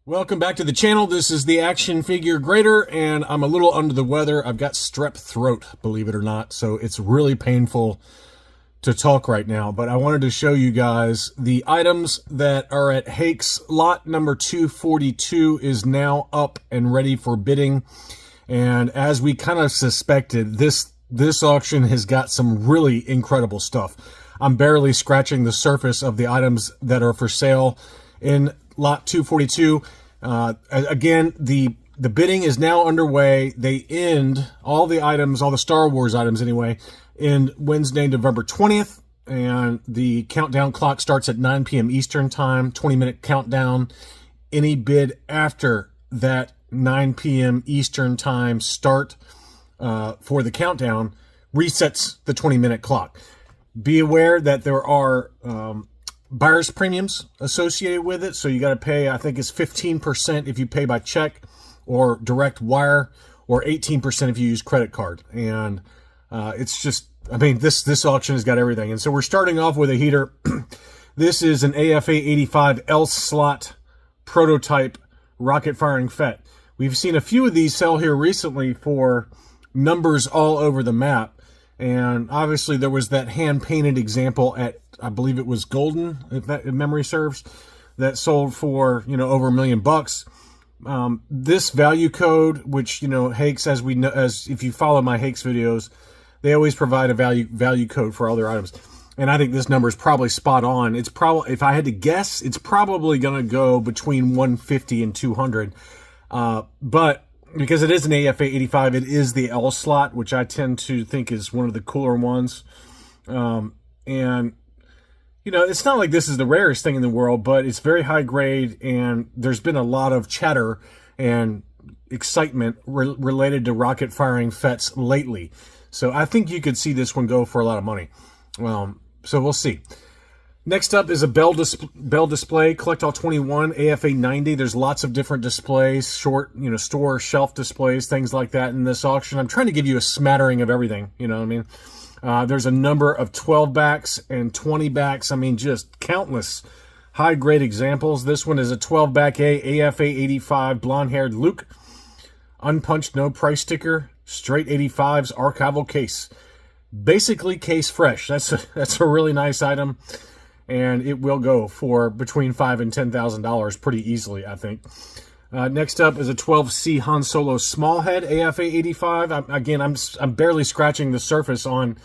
Welcome back to the channel. This is the Action Figure Grader, and I'm a little under the weather. I've got strep throat, believe it or not, so it's really painful to talk right now. But I wanted to show you guys the items that are at Hakes. Lot number 242 is now up and ready for bidding. And as we kind of suspected, this auction has got some really incredible stuff. I'm barely scratching the surface of the items that are for sale in Lot 242. Again, the bidding is now underway. They end all the items, all the Star Wars items anyway, in Wednesday, November 20th. And the countdown clock starts at 9 p.m. Eastern time, 20-minute countdown. Any bid after that 9 p.m. Eastern time start for the countdown resets the 20-minute clock. Be aware that there are buyer's premiums associated with it, so you got to pay, I think it's 15% if you pay by check or direct wire, or 18% if you use credit card. And it's just, I mean, this auction has got everything. And so we're starting off with a heater. This is an AFA 85 L slot prototype rocket firing Fett. We've seen a few of these sell here recently for numbers all over the map. And obviously there was that hand-painted example at, I believe it was Golden, if memory serves, that sold for, over $1 million. This value code, which, Hakes, as we know, as if you follow my Hakes videos, they always provide a value code for all their items. And I think this number is probably spot on. It's probably, if I had to guess, it's probably going to go between 150 and 200. But because it is an AFA 85, it is the L slot, which I tend to think is one of the cooler ones. And, it's not like this is the rarest thing in the world, but it's very high grade, and there's been a lot of chatter and excitement related to rocket firing Fetts lately. So I think you could see this one go for a lot of money. So we'll see. Next up is a Bell display, Collect All 21, AFA 90. There's lots of different displays, short, store shelf displays, things like that in this auction. I'm trying to give you a smattering of everything, you know what I mean? There's a number of 12 backs and 20 backs. I mean, just countless high-grade examples. This one is a 12-back AFA 85 blonde-haired Luke. Unpunched, no price sticker, straight 85s, archival case. Basically case fresh. That's a really nice item. And it will go for between $5,000 and $10,000 pretty easily, I think. Next up is a 12C Han Solo Smallhead AFA 85. Again, I'm barely scratching the surface on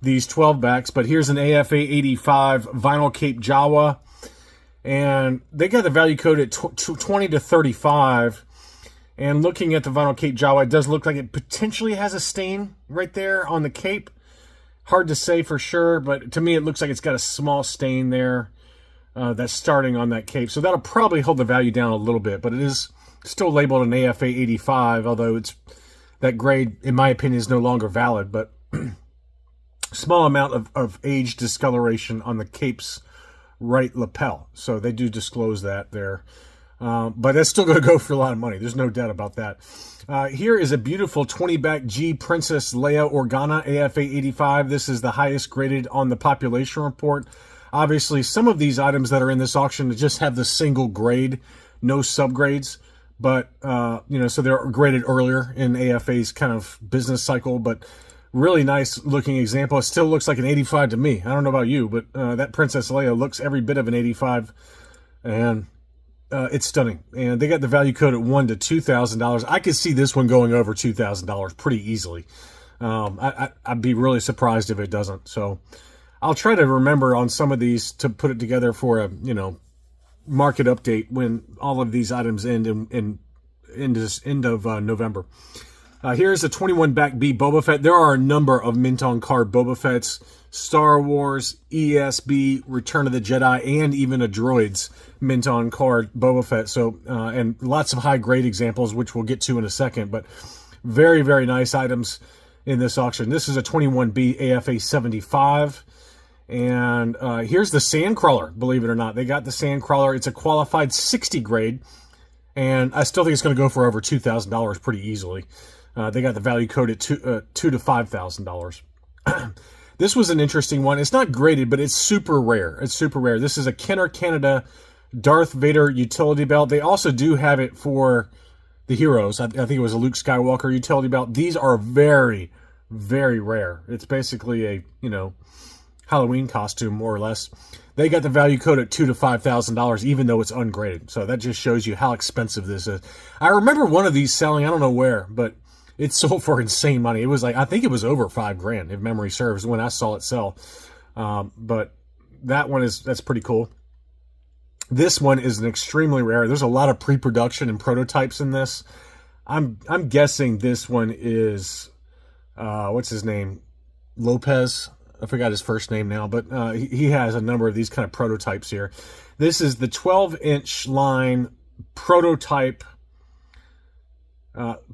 these 12 backs, but here's an AFA 85 Vinyl Cape Jawa, and they got the value code at 20 to 35. And looking at the Vinyl Cape Jawa, it does look like it potentially has a stain right there on the cape. Hard to say for sure, but to me it looks like it's got a small stain there that's starting on that cape. So that'll probably hold the value down a little bit, but it is still labeled an AFA 85, although that grade, in my opinion, is no longer valid. But small amount of age discoloration on the cape's right lapel. So they do disclose that there. But that's still going to go for a lot of money. There's no doubt about that. Here is a beautiful 20-back G Princess Leia Organa AFA 85. This is the highest graded on the population report. Obviously, some of these items that are in this auction just have the single grade, no subgrades. But, so they're graded earlier in AFA's kind of business cycle. But really nice looking example. It still looks like an 85 to me. I don't know about you, but that Princess Leia looks every bit of an 85. And it's stunning. And they got the value code at $1,000 to $2,000. I could see this one going over $2,000 pretty easily. I'd be really surprised if it doesn't. So I'll try to remember on some of these to put it together for a, market update when all of these items end in end of November. Here's a 21-back B Boba Fett. There are a number of mint on card Boba Fetts, Star Wars, ESB, Return of the Jedi, and even a Droids mint on card Boba Fett. So, and lots of high grade examples, which we'll get to in a second, but very, very nice items in this auction. This is a 21B AFA 75. And here's the Sandcrawler, believe it or not. They got the Sandcrawler. It's a qualified 60 grade, and I still think it's going to go for over $2,000 pretty easily. They got the value code at $2,000 to $5,000. This was an interesting one. It's not graded, but it's super rare. It's super rare. This is a Kenner Canada Darth Vader utility belt. They also do have it for the heroes. I think it was a Luke Skywalker utility belt. These are very, very rare. It's basically a, Halloween costume, more or less. They got the value code at $2,000 to $5,000, even though it's ungraded. So that just shows you how expensive this is. I remember one of these selling, I don't know where, but it sold for insane money. It was like, I think it was over $5,000, if memory serves, when I saw it sell. But that one that's pretty cool. This one is an extremely rare. There's a lot of pre-production and prototypes in this. I'm guessing this one is, what's his name? Lopez. I forgot his first name now, but he has a number of these kind of prototypes here. This is the 12-inch line prototype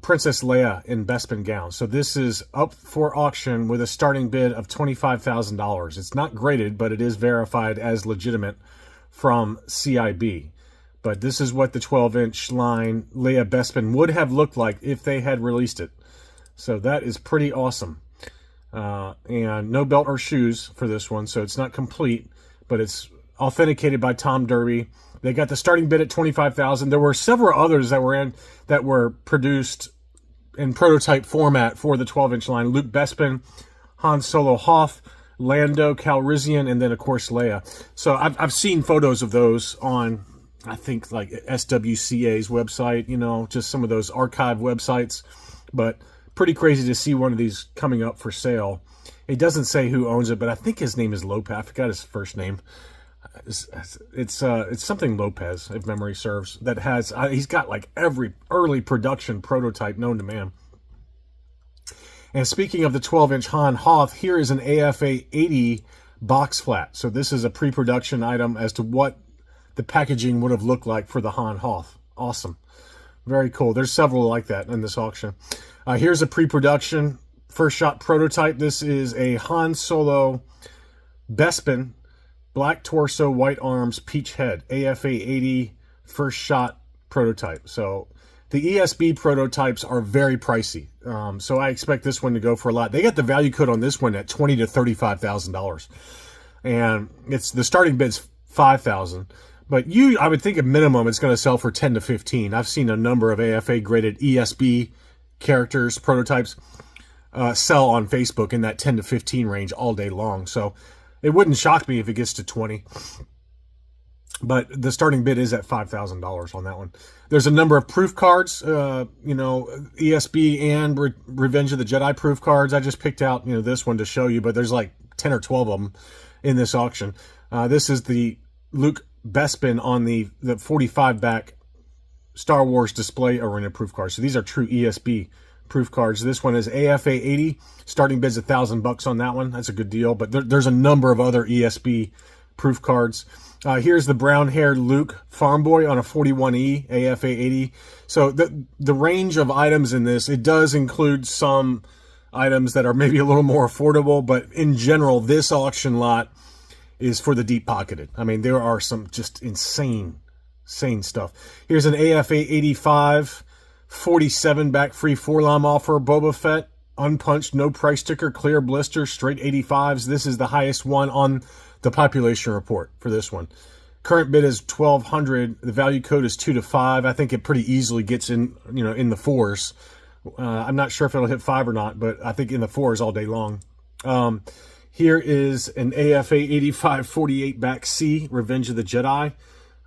Princess Leia in Bespin gown. So this is up for auction with a starting bid of $25,000. It's not graded, but it is verified as legitimate from CIB. But this is what the 12-inch line Leia Bespin would have looked like if they had released it. So that is pretty awesome. And no belt or shoes for this one, so it's not complete, but it's authenticated by Tom Derby. They got the starting bid at $25,000. There were several others that were produced in prototype format for the 12-inch line. Luke Bespin, Han Solo Hoth, Lando Calrissian, and then of course Leia. So I've seen photos of those on, I think, like SWCA's website, just some of those archive websites, but pretty crazy to see one of these coming up for sale. It doesn't say who owns it, but I think his name is Lopez. I forgot his first name. It's something Lopez, if memory serves. That has he's got like every early production prototype known to man. And speaking of the 12-inch Han Hoth, here is an AFA 80 box flat. So this is a pre-production item as to what the packaging would have looked like for the Han Hoth. Awesome. Very cool. There's several like that in this auction. Here's a pre-production first shot prototype. This is a Han Solo Bespin, black torso, white arms, peach head, AFA 80 first shot prototype. So the ESB prototypes are very pricey. So I expect this one to go for a lot. They got the value code on this one at $20,000 to $35,000. And the starting bid's $5,000. But I would think at minimum it's going to sell for $10,000 to $15,000. I've seen a number of AFA graded ESB characters, prototypes, sell on Facebook in that 10 to 15 range all day long. So it wouldn't shock me if it gets to 20. But the starting bid is at $5,000 on that one. There's a number of proof cards, ESB and Revenge of the Jedi proof cards. I just picked out, this one to show you, but there's like 10 or 12 of them in this auction. This is the Luke Bespin on the 45 back Star Wars display arena proof cards. So these are true ESB proof cards. This one is AFA 80. Starting bid's $1,000 on that one. That's a good deal. But there's a number of other ESB proof cards. Here's the brown-haired Luke Farm Boy on a 41E AFA 80. So the range of items in this, it does include some items that are maybe a little more affordable, but in general, this auction lot is for the deep-pocketed. I mean, there are some just insane stuff. Here's an AFA 85, 47 back free 4-lam offer, Boba Fett, unpunched, no price sticker, clear blister, straight 85s. This is the highest one on the population report for this one. Current bid is $1,200. The value code is 2 to 5. I think it pretty easily gets in, in the 4s. I'm not sure if it'll hit 5 or not, but I think in the 4s all day long. Here is an AFA 85 48 back C, Revenge of the Jedi.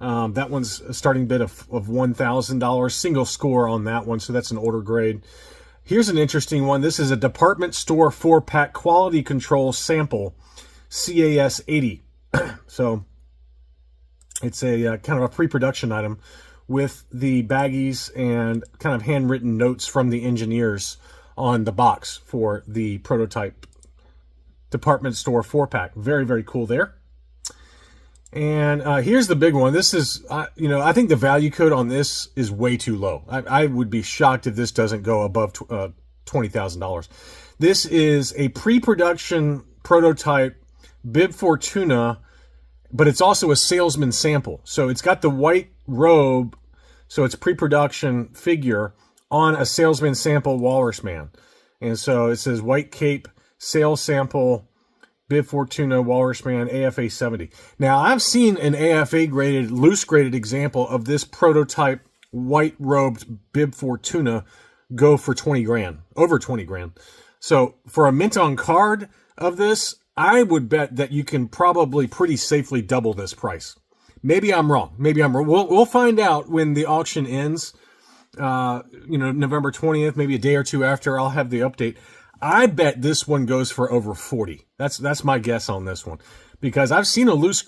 That one's a starting bid of $1,000. Single score on that one, so that's an order grade. Here's an interesting one. This is a department store 4-pack quality control sample, CAS 80. So it's a kind of a pre-production item with the baggies and kind of handwritten notes from the engineers on the box for the prototype department store 4-pack. Very, very cool there. And here's the big one. This is, I think the value code on this is way too low. I would be shocked if this doesn't go above $20,000. This is a pre-production prototype Bib Fortuna, but it's also a Salesman sample. So it's got the white robe, so it's pre-production figure on a Salesman sample Walrus Man. And so it says white cape, sales sample, Bib Fortuna Walrus Man AFA 70. Now, I've seen an AFA graded, loose graded example of this prototype white robed Bib Fortuna go for 20 grand, over 20 grand. So for a mint on card of this, I would bet that you can probably pretty safely double this price. Maybe I'm wrong. Maybe I'm wrong. We'll find out when the auction ends. November 20th, maybe a day or two after, I'll have the update. I bet this one goes for over 40. That's my guess on this one, because I've seen a loose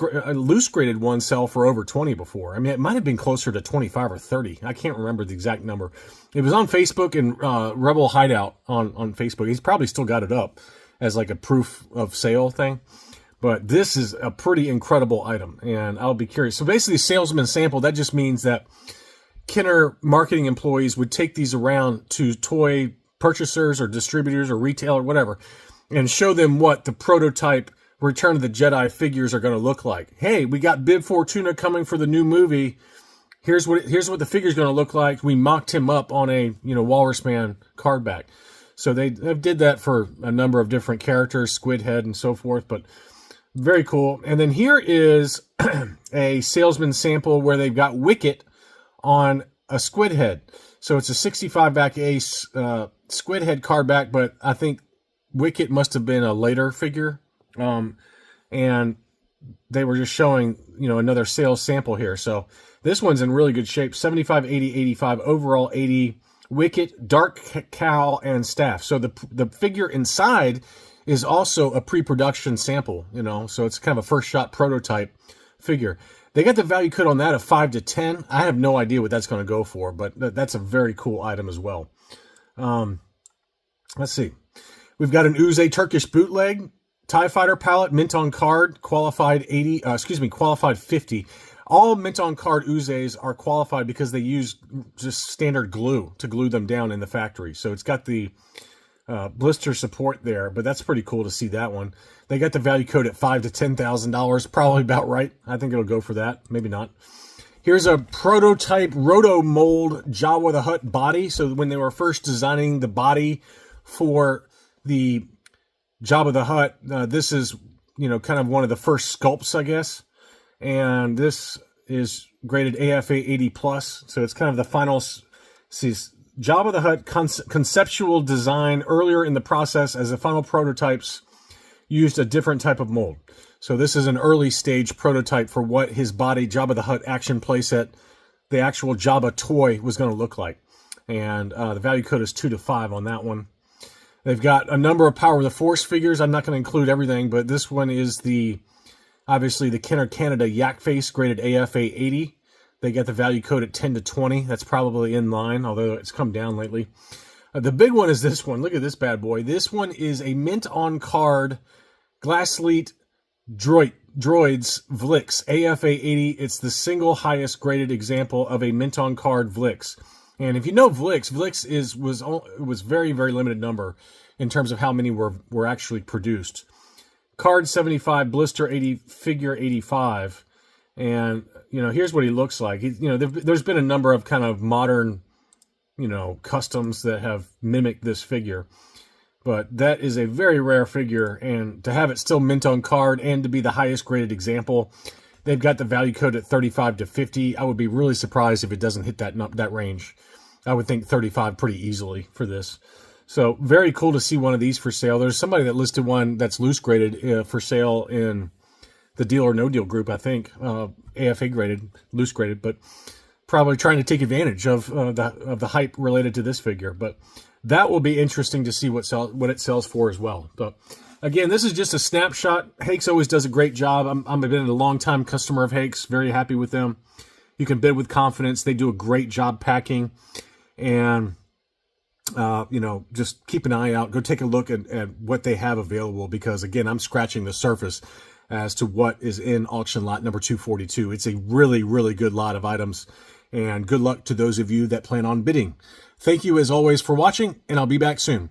graded one sell for over 20 before. I mean, it might have been closer to 25 or 30. I can't remember the exact number. It was on Facebook and Rebel Hideout on Facebook. He's probably still got it up as like a proof of sale thing. But this is a pretty incredible item, and I'll be curious. So basically, Salesman sample, that just means that Kenner marketing employees would take these around to toy purchasers or distributors or retail or whatever and show them what the prototype Return of the Jedi figures are going to look like. Hey, we got Bib Fortuna coming for the new movie. Here's what the figure's going to look like. We mocked him up on a Walrus Man card back. So they did that for a number of different characters, Squid Head and so forth, but very cool. And then here is a Salesman sample where they've got Wicket on a Squid Head. So it's a 65 back ace Squid Head card back, but I think Wicket must have been a later figure. And they were just showing, another sales sample here. So this one's in really good shape. 75, 80, 85, overall 80, Wicket, dark cowl, and staff. So the figure inside is also a pre-production sample, so it's kind of a first shot prototype figure. They got the value code on that of 5 to 10. I have no idea what that's going to go for, but that's a very cool item as well. Let's see. We've got an Uze Turkish bootleg, TIE Fighter palette, mint on card, qualified 50. All mint on card Uzes are qualified because they use just standard glue to glue them down in the factory. So it's got the blister support there, but that's pretty cool to see that one. They got the value code at $5,000 to $10,000, probably about right. I think it'll go for that, maybe not. Here's a prototype roto mold Jabba the Hutt body. So when they were first designing the body for the Jabba the Hutt, this is kind of one of the first sculpts, I guess. And this is graded AFA 80 plus, so it's kind of the final. Sees Jabba the Hutt conceptual design earlier in the process, as the final prototypes used a different type of mold. So this is an early stage prototype for what his body, Jabba the Hutt action playset, the actual Jabba toy was going to look like. And the value code is 2 to 5 on that one. They've got a number of Power of the Force figures. I'm not going to include everything, but this one is obviously the Kenner Canada Yak Face, graded AFA 80. They get the value code at 10 to 20. That's probably in line, although it's come down lately. The big one is this one. Look at this bad boy. This one is a mint on card Glasslite Droids VLIX AFA 80. It's the single highest graded example of a mint on card VLIX. And if you know VLIX was very, very limited number in terms of how many were actually produced. Card 75, blister 80, figure 85. And, here's what he looks like. There's been a number of kind of modern, customs that have mimicked this figure. But that is a very rare figure. And to have it still mint on card and to be the highest graded example, they've got the value code at 35 to 50. I would be really surprised if it doesn't hit that range. I would think 35 pretty easily for this. So very cool to see one of these for sale. There's somebody that listed one that's loose graded for sale in the Deal or No Deal group, I think, AFA graded, loose graded, but probably trying to take advantage of the hype related to this figure. But that will be interesting to see what it sells for as well. But again, this is just a snapshot. Hakes always does a great job. I've been a long-time customer of Hakes, very happy with them. You can bid with confidence. They do a great job packing. And just keep an eye out. Go take a look at what they have available, because, again, I'm scratching the surface as to what is in auction lot number 242. It's a really, really good lot of items, and good luck to those of you that plan on bidding. Thank you, as always, for watching, and I'll be back soon.